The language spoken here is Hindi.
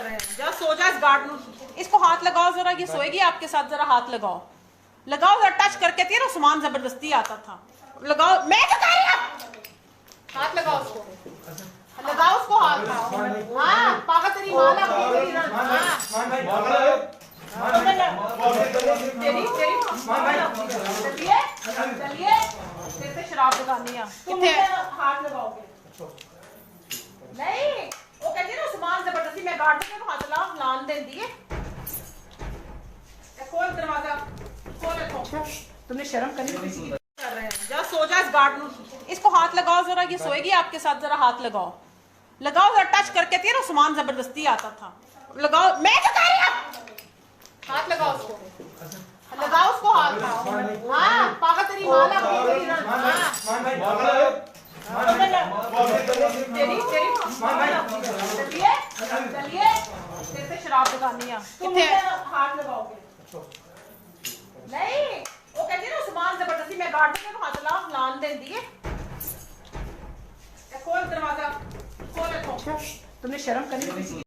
कर रहे हैं। जा सो जा इस गार्ड, इसको हाथ लगाओ जरा, ये सोएगी आपके साथ, जरा हाथ लगाओ, लगाओ जरा, टच करके तेरा सामान जबरदस्ती आता था, लगाओ, मैं क्या कह रही हूं, हाथ लगाओ उसको, लगाओ उसको हाथ, हाँ पागल तेरी मां लगती तेरी, चलिए चलिए तेरे से शराब लगानी है, कितने हाथ लगाओगे, नहीं वो कहती है ना सामान जबरदस्ती, मैं गार्ड के हाथ ला लान दे दिए, खोल दरवाजा, खोल, तुमने शर्म करनी किसी की कर रहे हैं। जा सो जा इस गार्ड, इसको हाथ लगाओ जरा, ये सोएगी आपके साथ, जरा हाथ लगाओ, लगाओ जरा, टच करके तेरा सामान जबरदस्ती आता था, लगाओ, मैं क्या कह रही हूं, हाथ लगाओ उसको, लगाओ उसको हाथ, हाँ पागल तेरी मां लगती तेरी, चलिए चलिए तेरे से शराब लगानी है, कितने हाथ लगाओगे, नहीं वो कहती है ना सामान जबरदस्ती, मैं गार्ड के हाथ ला लान दे दिए, खोल दरवाजा, खोल, तुमने शर्म करनी किसी की